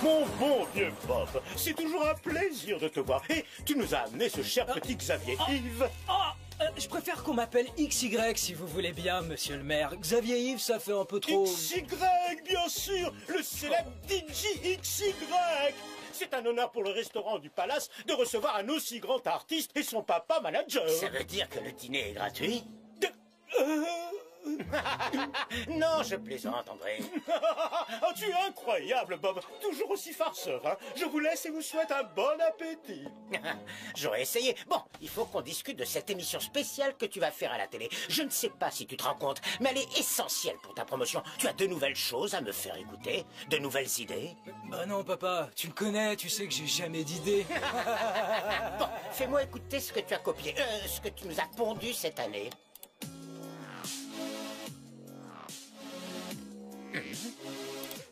Mon bon vieux Bob, c'est toujours un plaisir de te voir. Et tu nous as amené ce cher petit Xavier Yves. Je préfère qu'on m'appelle XY si vous voulez bien, monsieur le maire. Xavier Yves, ça fait un peu trop... XY, bien sûr, le célèbre DJ XY. C'est un honneur pour le restaurant du Palace de recevoir un aussi grand artiste et son papa manager. Ça veut dire que le dîner est gratuit? Non, je plaisante, André. Oh, tu es incroyable, Bob. Toujours aussi farceur, hein. Je vous laisse et vous souhaite un bon appétit. J'aurais essayé. Bon, il faut qu'on discute de cette émission spéciale que tu vas faire à la télé. Je ne sais pas si tu te rends compte, mais elle est essentielle pour ta promotion. Tu as de nouvelles choses à me faire écouter, de nouvelles idées. Bah non, papa, tu me connais, tu sais que j'ai jamais d'idées. Bon, fais-moi écouter ce que tu as copié, ce que tu nous as pondu cette année.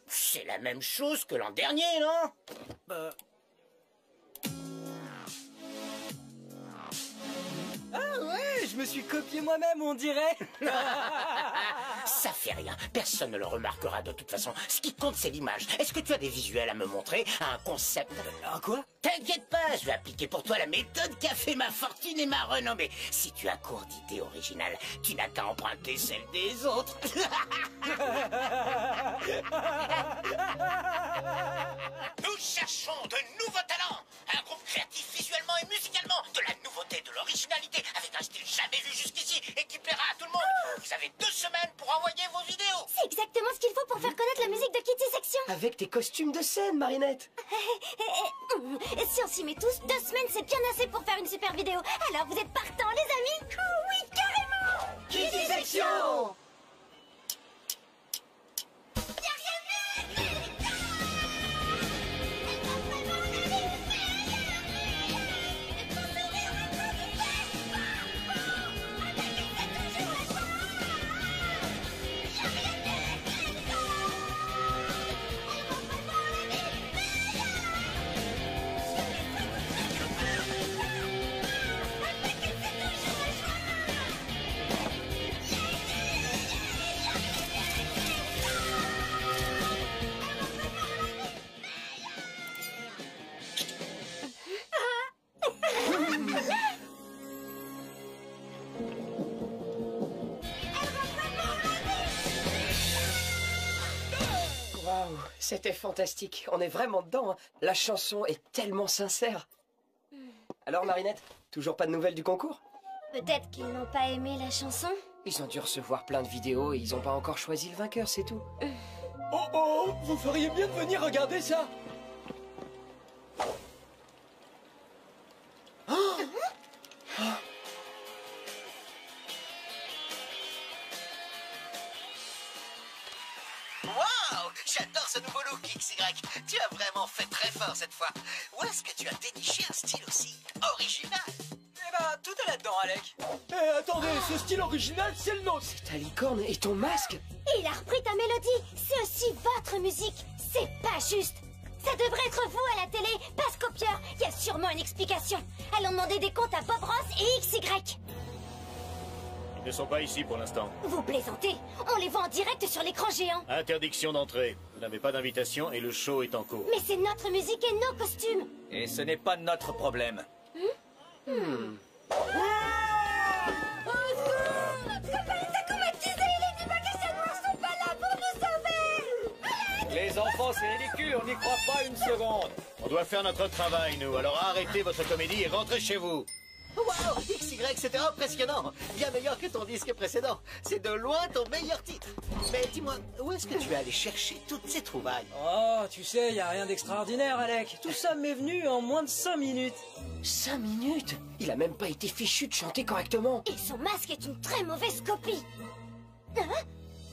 C'est la même chose que l'an dernier, non? Ah ouais, je me suis copié moi-même, on dirait. Ça fait rien, personne ne le remarquera de toute façon. Ce qui compte, c'est l'image. Est-ce que tu as des visuels à me montrer? Un concept? Ah quoi? T'inquiète pas, je vais appliquer pour toi la méthode qui a fait ma fortune et ma renommée. Si tu as court d'idées originales, tu n'as qu'à emprunter celles des autres. Nous cherchons de nouveaux talents. Un groupe créatif visuellement et musicalement. De la nouveauté, de l'originalité, avec un style jamais vu jusqu'ici et qui plaira à tout le monde. Vous avez 2 semaines pour envoyer vos vidéos. C'est exactement ce qu'il faut pour faire connaître la musique de Kitty Section. Avec tes costumes de scène, Marinette. Si on s'y met tous, 2 semaines c'est bien assez pour faire une super vidéo. Alors vous êtes partants les amis? Oui, carrément. Kitty Section. Waouh, c'était fantastique. On est vraiment dedans, hein. La chanson est tellement sincère. Alors Marinette, toujours pas de nouvelles du concours? Peut-être qu'ils n'ont pas aimé la chanson. Ils ont dû recevoir plein de vidéos et ils ont pas encore choisi le vainqueur, c'est tout. Oh, vous feriez bien de venir regarder ça. Waouh, j'adore ce nouveau look, XY. Tu as vraiment fait très fort cette fois. Où est-ce que tu as déniché un style aussi original? Eh ben, tout est là-dedans, Alec. Attendez, ce style original, c'est le nôtre. Ta licorne et ton masque. Il a repris ta mélodie. C'est aussi votre musique. C'est pas juste. Ça devrait être vous à la télé, pas ce copieur. Il y a sûrement une explication. Allons demander des comptes à Bob Ross et XY. Ils ne sont pas ici pour l'instant. Vous plaisantez? On les voit en direct sur l'écran géant. Interdiction d'entrée. Vous n'avez pas d'invitation et le show est en cours. Mais c'est notre musique et nos costumes. Et ce n'est pas notre problème. Les enfants, c'est ridicule, on n'y croit pas une seconde. On doit faire notre travail, nous. Alors arrêtez votre comédie et rentrez chez vous. Waouh, XY, c'était impressionnant. Bien meilleur que ton disque précédent. C'est de loin ton meilleur titre. Mais dis-moi, où est-ce que tu es allé chercher toutes ces trouvailles? Oh, tu sais, y a rien d'extraordinaire, Alec. Tout ça m'est venu en moins de 5 minutes. 5 minutes? Il a même pas été fichu de chanter correctement. Et son masque est une très mauvaise copie. Hein?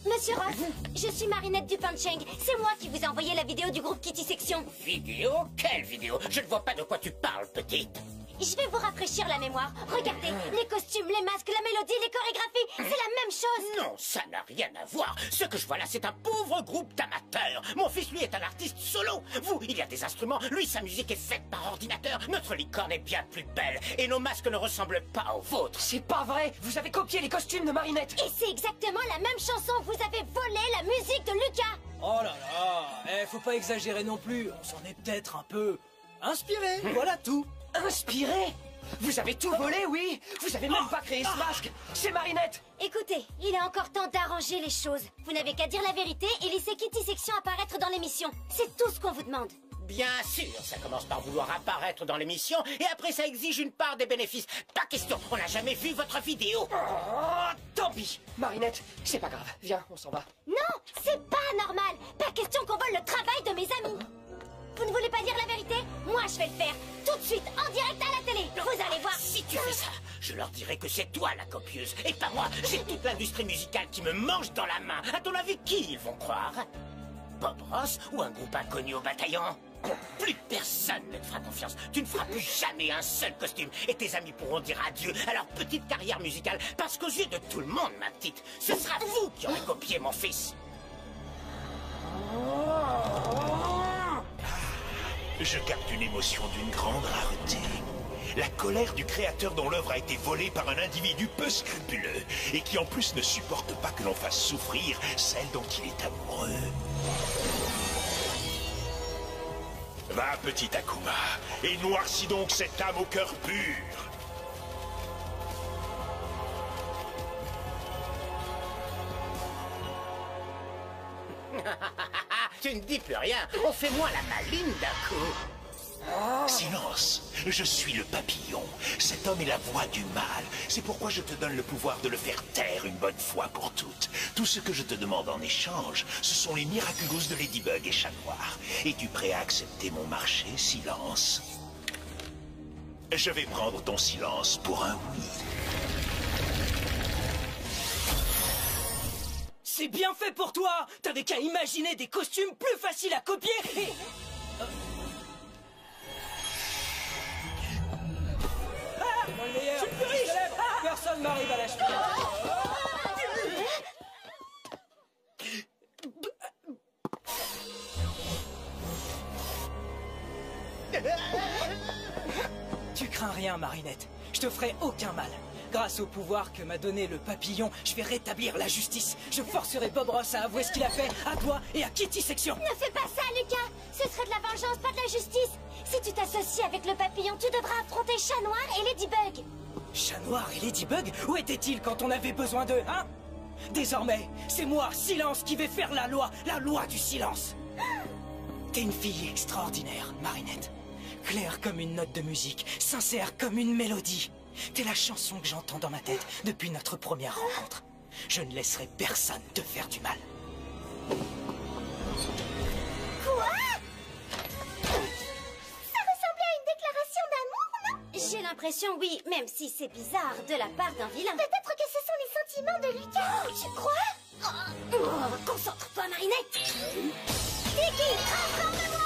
Monsieur Ross, je suis Marinette du Punching. C'est moi qui vous ai envoyé la vidéo du groupe Kitty Section. Vidéo? Quelle vidéo? Je ne vois pas de quoi tu parles, petite. Je vais vous rafraîchir la mémoire. Regardez, les costumes, les masques, la mélodie, les chorégraphies, c'est la même chose. Non, ça n'a rien à voir. Ce que je vois là, c'est un pauvre groupe d'amateurs. Mon fils, lui, est un artiste solo. Vous, il y a des instruments. Lui, sa musique est faite par ordinateur. Notre licorne est bien plus belle. Et nos masques ne ressemblent pas aux vôtres. C'est pas vrai. Vous avez copié les costumes de Marinette. Et c'est exactement la même chanson. Vous avez volé la musique de Lucas. Oh là là, faut pas exagérer non plus, on s'en est peut-être un peu inspiré, voilà tout. Inspiré? Vous avez tout volé, oui? Vous avez même pas créé ce masque. C'est Marinette. Écoutez, il est encore temps d'arranger les choses. Vous n'avez qu'à dire la vérité et laisser Kitty Section apparaître dans l'émission. C'est tout ce qu'on vous demande. Bien sûr, ça commence par vouloir apparaître dans l'émission et après ça exige une part des bénéfices. Pas question, on n'a jamais vu votre vidéo. Oh, tant pis. Marinette, c'est pas grave. Viens, on s'en va. Non, c'est pas normal. Pas question qu'on vole le travail de mes amis. Vous ne voulez pas dire la vérité? Moi, je vais le faire. Tout de suite, en direct à la télé. Vous allez voir. Si tu fais ça, je leur dirai que c'est toi la copieuse et pas moi. J'ai toute l'industrie musicale qui me mange dans la main. À ton avis, qui ils vont croire? Bob Ross ou un groupe inconnu au bataillon? Plus personne ne te fera confiance. Tu ne feras plus jamais un seul costume. Et tes amis pourront dire adieu à leur petite carrière musicale. Parce qu'aux yeux de tout le monde, ma petite, ce sera vous qui aurez copié mon fils. Je capte une émotion d'une grande rareté. La colère du créateur dont l'œuvre a été volée par un individu peu scrupuleux et qui en plus ne supporte pas que l'on fasse souffrir celle dont il est amoureux. Va, petit Akuma, et noircis donc cette âme au cœur pur. Tu ne dis plus rien. On fait moins la maline d'un coup. Silence, je suis le papillon. Cet homme est la voix du mal. C'est pourquoi je te donne le pouvoir de le faire taire une bonne fois pour toutes. Tout ce que je te demande en échange, ce sont les miraculous de Ladybug et Chat Noir. Es-tu prêt à accepter mon marché, Silence? Je vais prendre ton silence pour un oui. C'est bien fait pour toi. T'avais qu'à imaginer des costumes plus faciles à copier et... Moi le meilleur. Je suis plus riche. Personne m'arrive à l'acheter. Tu crains rien, Marinette. Je te ferai aucun mal. Grâce au pouvoir que m'a donné le papillon, je vais rétablir la justice. Je forcerai Bob Ross à avouer ce qu'il a fait à toi et à Kitty Section. Ne fais pas ça, Lucas. Ce serait de la vengeance, pas de la justice. Si tu t'associes avec le papillon, tu devras affronter Chat Noir et Ladybug. Chat Noir et Ladybug, où étaient-ils quand on avait besoin d'eux, hein? Désormais, c'est moi, Silence, qui vais faire la loi du silence. T'es une fille extraordinaire, Marinette. Claire comme une note de musique, sincère comme une mélodie. T'es la chanson que j'entends dans ma tête depuis notre première rencontre. Je ne laisserai personne te faire du mal. Quoi? Ça ressemblait à une déclaration d'amour, non? J'ai l'impression, oui, même si c'est bizarre de la part d'un vilain. Peut-être que ce sont les sentiments de Lucas. Tu crois? Concentre-toi, Marinette. Tiki, transforme-moi!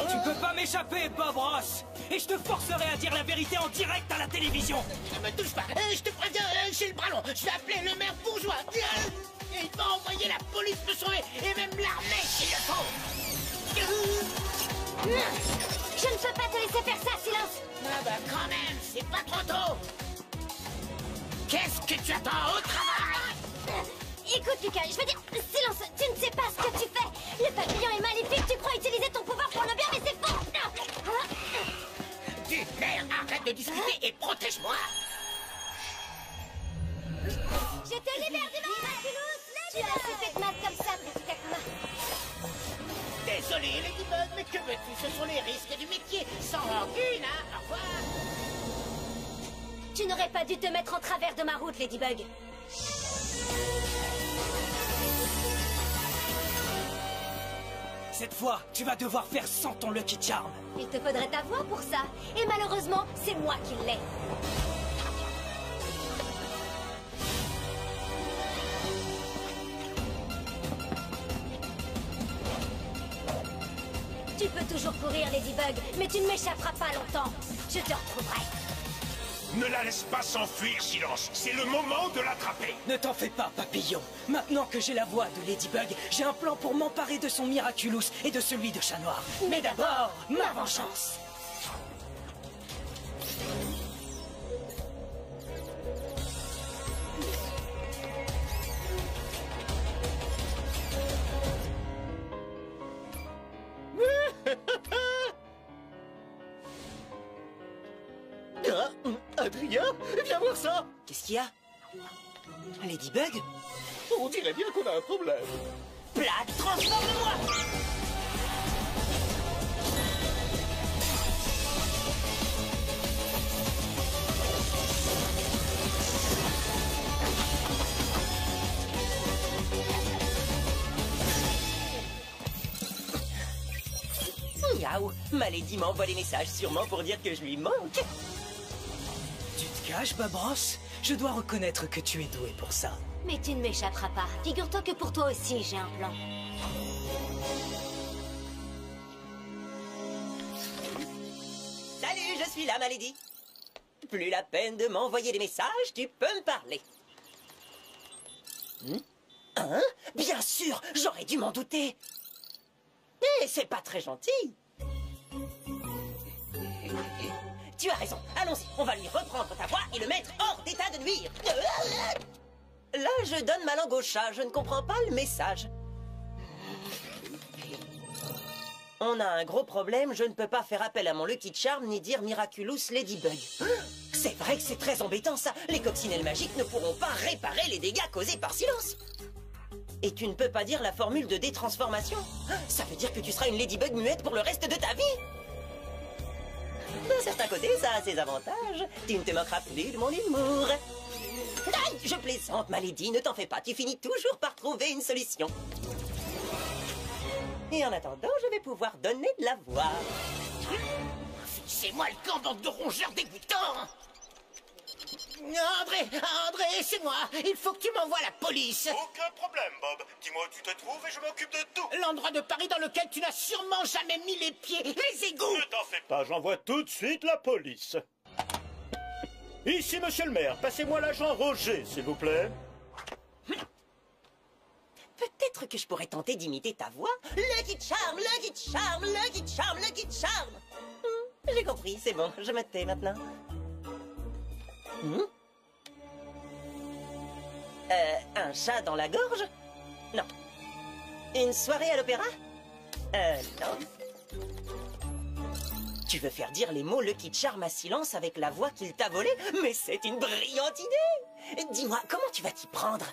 Tu peux pas m'échapper, Bob Ross. Et je te forcerai à dire la vérité en direct à la télévision. Ne me touche pas. Je te préviens, j'ai le bras long. Je vais appeler le maire bourgeois. Et il va envoyer la police me sauver. Et même l'armée s'il le faut. Je ne peux pas te laisser faire ça, Silence. Ah bah quand même, c'est pas trop tôt. Qu'est-ce que tu attends au travail? Écoute, Lucas, je veux dire, Silence, tu ne sais pas ce que tu fais. Le papillon est maléfique, tu crois utiliser ton pouvoir pour le bien, mais c'est faux. Du maire, arrête de discuter et protège-moi. Je te libère du miraculous. Tu as assez fait de mal comme ça, petit Akuma. Désolé, Ladybug, mais que veux-tu? Ce sont les risques du métier. Sans rancune, hein? Au revoir. Tu n'aurais pas dû te mettre en travers de ma route, Ladybug. Cette fois, tu vas devoir faire sans ton Lucky Charm. Il te faudrait ta voix pour ça. Et malheureusement, c'est moi qui l'ai. Tu peux toujours courir, Ladybug, mais tu ne m'échapperas pas longtemps. Je te retrouverai. Ne la laisse pas s'enfuir, Silence. C'est le moment de l'attraper. Ne t'en fais pas, papillon. Maintenant que j'ai la voix de Ladybug, j'ai un plan pour m'emparer de son Miraculous et de celui de Chat Noir. Mais d'abord, ma vengeance. Adrien, viens voir ça. Qu'est-ce qu'il y a? Ladybug? On dirait bien qu'on a un problème. Plat, transforme-moi! Miaou, ma Lady m'envoie des messages sûrement pour dire que je lui manque. Tu te caches, Babros? Je dois reconnaître que tu es doué pour ça. Mais tu ne m'échapperas pas. Figure-toi que pour toi aussi, j'ai un plan. Salut, je suis là, ma Lady. Plus la peine de m'envoyer des messages, tu peux me parler. Hein? Bien sûr, j'aurais dû m'en douter. Et c'est pas très gentil. Tu as raison, allons-y, on va lui reprendre ta voix et le mettre hors d'état de nuire. Là, je donne ma langue au chat, je ne comprends pas le message. On a un gros problème, je ne peux pas faire appel à mon Lucky Charm ni dire Miraculous Ladybug. C'est vrai que c'est très embêtant ça, les coccinelles magiques ne pourront pas réparer les dégâts causés par Silence. Et tu ne peux pas dire la formule de détransformation? Ça veut dire que tu seras une Ladybug muette pour le reste de ta vie? D'un certain côté, ça a ses avantages. Tu ne te moqueras plus de mon humour. Aïe, je plaisante, ma Lady, ne t'en fais pas. Tu finis toujours par trouver une solution. Et en attendant, je vais pouvoir donner de la voix. Fixez-moi le camp, bande de rongeurs dégoûtants! André, c'est moi. Il faut que tu m'envoies la police. Aucun problème, Bob. Dis-moi où tu te trouves et je m'occupe de tout. L'endroit de Paris dans lequel tu n'as sûrement jamais mis les pieds. Les égouts. Ne t'en fais pas, j'envoie tout de suite la police. Ici, monsieur le maire, passez-moi l'agent Roger, s'il vous plaît. Peut-être que je pourrais tenter d'imiter ta voix. Lucky Charm, Lucky Charm, Lucky Charm, Lucky Charm. J'ai compris, c'est bon, je me tais maintenant. Un chat dans la gorge? Non. Une soirée à l'opéra? Non. Tu veux faire dire les mots Lucky Charm à Silence avec la voix qu'il t'a volée? Mais c'est une brillante idée! Dis-moi, comment tu vas t'y prendre?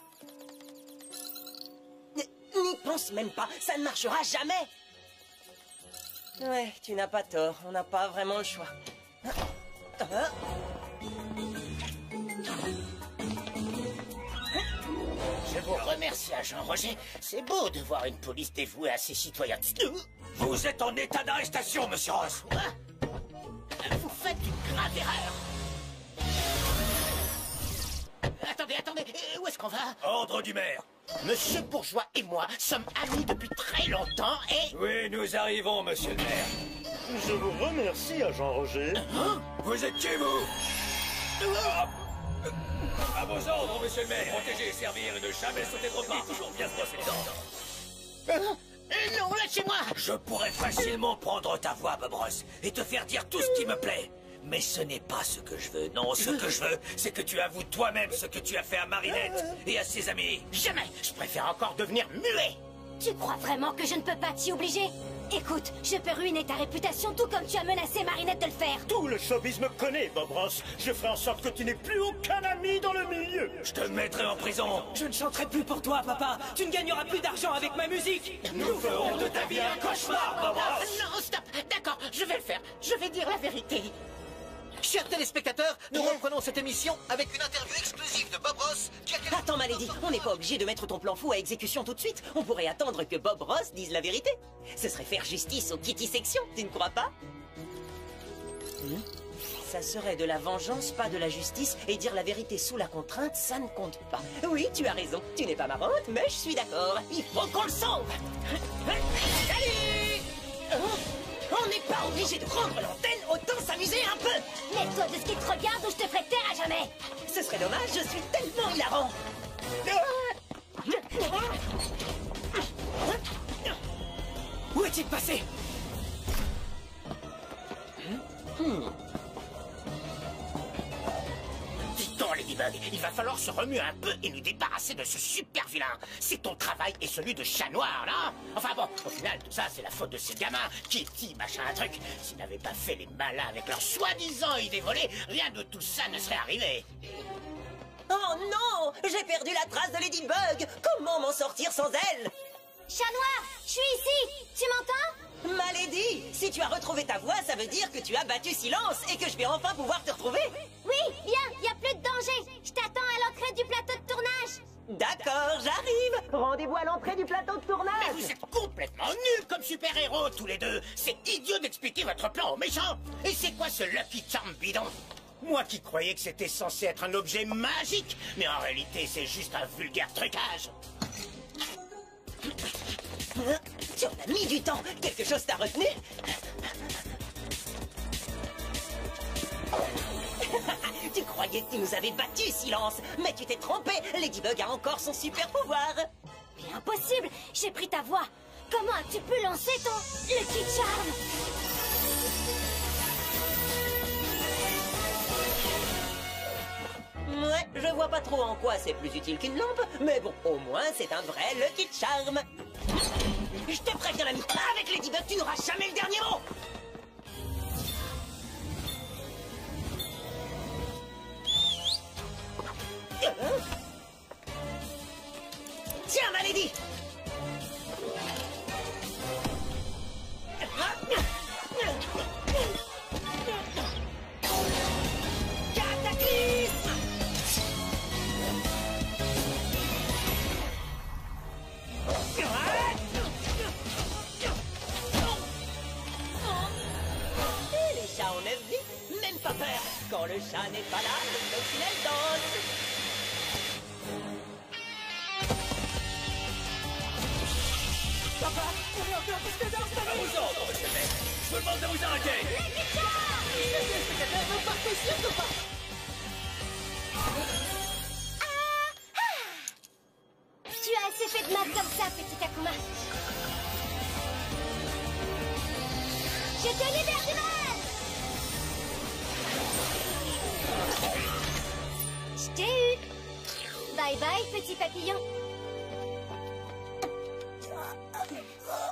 N'y pense même pas, ça ne marchera jamais! Ouais, tu n'as pas tort, on n'a pas vraiment le choix. Je vous remercie, agent Roger. C'est beau de voir une police dévouée à ses citoyens. Vous êtes en état d'arrestation, monsieur Ross. Quoi? Vous faites une grave erreur. Attendez, où est-ce qu'on va? Ordre du maire. Monsieur Bourgeois et moi sommes amis depuis très longtemps et... Oui, nous arrivons, monsieur le maire. Je vous remercie, agent Roger. Vous êtes qui, vous? À vos ordres, monsieur le maire. Protéger, servir et ne jamais sauter trop vite. Toujours bien se brosser les dents. Non, lâchez-moi! Je pourrais facilement prendre ta voix, Bob Ross, et te faire dire tout ce qui me plaît. Mais ce n'est pas ce que je veux. Non, ce que je veux, c'est que tu avoues toi-même ce que tu as fait à Marinette et à ses amis. Jamais! Je préfère encore devenir muet! Tu crois vraiment que je ne peux pas t'y obliger? Écoute, je peux ruiner ta réputation tout comme tu as menacé Marinette de le faire. Tout le showbiz me connaît, Bob Ross. Je ferai en sorte que tu n'aies plus aucun ami dans le milieu. Je te mettrai en prison. Je ne chanterai plus pour toi, papa. Tu ne gagneras plus d'argent avec ma musique. Nous ferons de ta vie un cauchemar, Bob Ross. Non, stop! D'accord, je vais le faire. Je vais dire la vérité. Chers téléspectateurs, nous reprenons cette émission avec une interview exclusive de Bob Ross qui a... Attends, ma Lady, on n'est pas obligé de mettre ton plan fou à exécution tout de suite. On pourrait attendre que Bob Ross dise la vérité. Ce serait faire justice aux Kitty Section, tu ne crois pas? Ça serait de la vengeance, pas de la justice, et dire la vérité sous la contrainte, ça ne compte pas. Oui, tu as raison, tu n'es pas marrante, mais je suis d'accord. Il faut qu'on le sauve. Salut! On n'est pas obligé de prendre l'antenne, autant s'amuser un peu. Mets-toi de ce qui te regarde ou je te ferai taire à jamais. Ce serait dommage, je suis tellement hilarant. Où est-il passé? Dis donc, Ladybug, il va falloir se remuer un peu et nous débarrasser de ce super vilain. C'est ton travail et celui de chat noir, là. Enfin bon, au final, tout ça, c'est la faute de ces gamins. Kitty, machin, un truc. S'ils n'avaient pas fait les malins avec leurs soi-disant idées volées, rien de tout ça ne serait arrivé. Oh non! J'ai perdu la trace de Ladybug! Comment m'en sortir sans elle? Chat noir, je suis ici. Tu m'entends? Malady! Si tu as retrouvé ta voix, ça veut dire que tu as battu Silence et que je vais enfin pouvoir te retrouver! Oui, bien, y a plus de danger. Je t'attends à l'entrée du plateau de tournage. D'accord, j'arrive! Rendez-vous à l'entrée du plateau de Mais tournage! vous êtes complètement nuls comme super-héros, tous les deux. C'est idiot d'expliquer votre plan aux méchants. Et c'est quoi ce Lucky Charm bidon? Moi qui croyais que c'était censé être un objet magique, mais en réalité, c'est juste un vulgaire trucage. Tu en as mis du temps! Quelque chose t'a retenu? Tu croyais que tu nous avais battu, Silence! Mais tu t'es trompé! Ladybug a encore son super pouvoir! Mais impossible, j'ai pris ta voix. Comment as-tu pu lancer ton Lucky Charm? Ouais, je vois pas trop en quoi c'est plus utile qu'une lampe, mais bon, au moins c'est un vrai Lucky Charm. Je te préviens, l'ami, avec Ladybug, tu n'auras jamais le dernier mot. Tiens, Malady. Cataclysme. Et les chats ont 9 vies, même pas peur. Quand le chat n'est pas là, le coccinelle danse. Papa, on est encore plus dedans, ça va. À vos ordres, monsieur le maître. Je vous demande de vous arrêter. Les spectateurs, ne partez surtout pas. Tu as assez fait de mal comme ça, petit Akuma. Je te libère du mal. Je t'ai eu. Bye bye, petit papillon.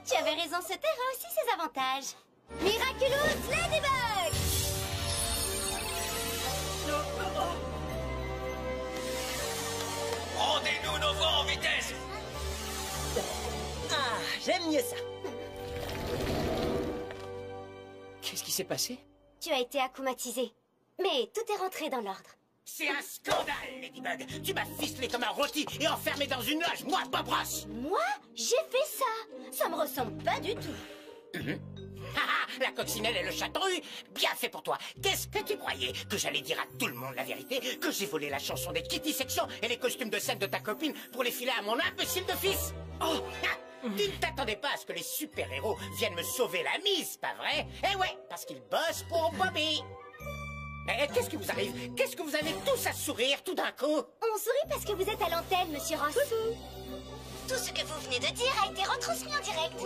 Tu avais raison, ce terrain a aussi ses avantages. Miraculous Ladybug! Rendez-nous nos vents en vitesse. Ah, j'aime mieux ça. Qu'est-ce qui s'est passé? Tu as été akumatisé. Mais tout est rentré dans l'ordre. C'est un scandale, Ladybug. Tu m'as ficelé comme un rôti et enfermé dans une loge, moi, Bob Ross. Moi, j'ai fait ça. Ça me ressemble pas du tout. La coccinelle et le chatouille, bien fait pour toi. Qu'est-ce que tu croyais? Que j'allais dire à tout le monde la vérité? Que j'ai volé la chanson des Kitty Sections et les costumes de scène de ta copine pour les filer à mon imbécile de fils? Oh, tu ne t'attendais pas à ce que les super-héros viennent me sauver la mise, pas vrai? Eh ouais, parce qu'ils bossent pour Bobby. Qu'est-ce qui vous arrive? Qu'est-ce que vous avez tous à sourire tout d'un coup? On sourit parce que vous êtes à l'antenne, monsieur Ross. Tout ce que vous venez de dire a été retransmis en direct.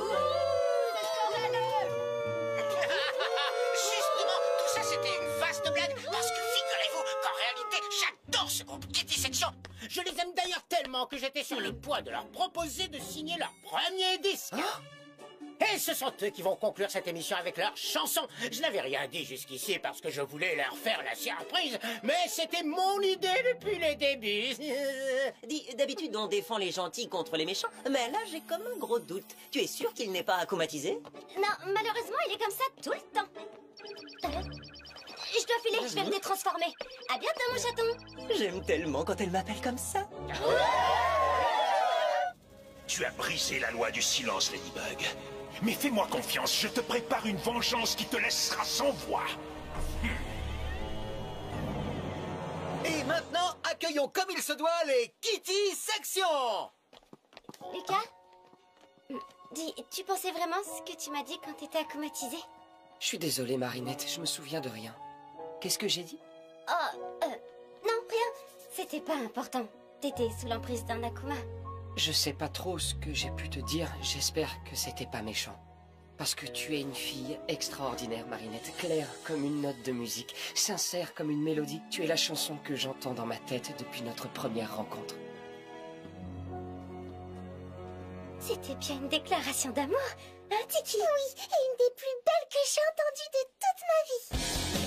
Justement, tout ça c'était une vaste blague parce que figurez-vous qu'en réalité, j'adore ce groupe Kitty Section. Je les aime d'ailleurs tellement que j'étais sur le point de leur proposer de signer leur premier disque. Et ce sont eux qui vont conclure cette émission avec leur chanson. Je n'avais rien dit jusqu'ici parce que je voulais leur faire la surprise, mais c'était mon idée depuis le début. Dis, d'habitude on défend les gentils contre les méchants, mais là j'ai comme un gros doute. Tu es sûr qu'il n'est pas akumatisé? Non, malheureusement, il est comme ça tout le temps. Je dois filer, je vais me détransformer. À bientôt, mon chaton. J'aime tellement quand elle m'appelle comme ça. Tu as brisé la loi du silence, Ladybug. Mais fais-moi confiance, je te prépare une vengeance qui te laissera sans voix. Et maintenant, accueillons comme il se doit les Kitty Sections. Lucas, dis, tu pensais vraiment ce que tu m'as dit quand t'étais akumatisé? Je suis désolé, Marinette, je me souviens de rien. Qu'est-ce que j'ai dit? Non, rien. C'était pas important. T'étais sous l'emprise d'un Akuma. Je sais pas trop ce que j'ai pu te dire. J'espère que c'était pas méchant. Parce que tu es une fille extraordinaire, Marinette. Claire comme une note de musique. Sincère comme une mélodie. Tu es la chanson que j'entends dans ma tête depuis notre première rencontre. C'était bien une déclaration d'amour, hein, Tiki? Oui, et une des plus belles que j'ai entendues de toute ma vie.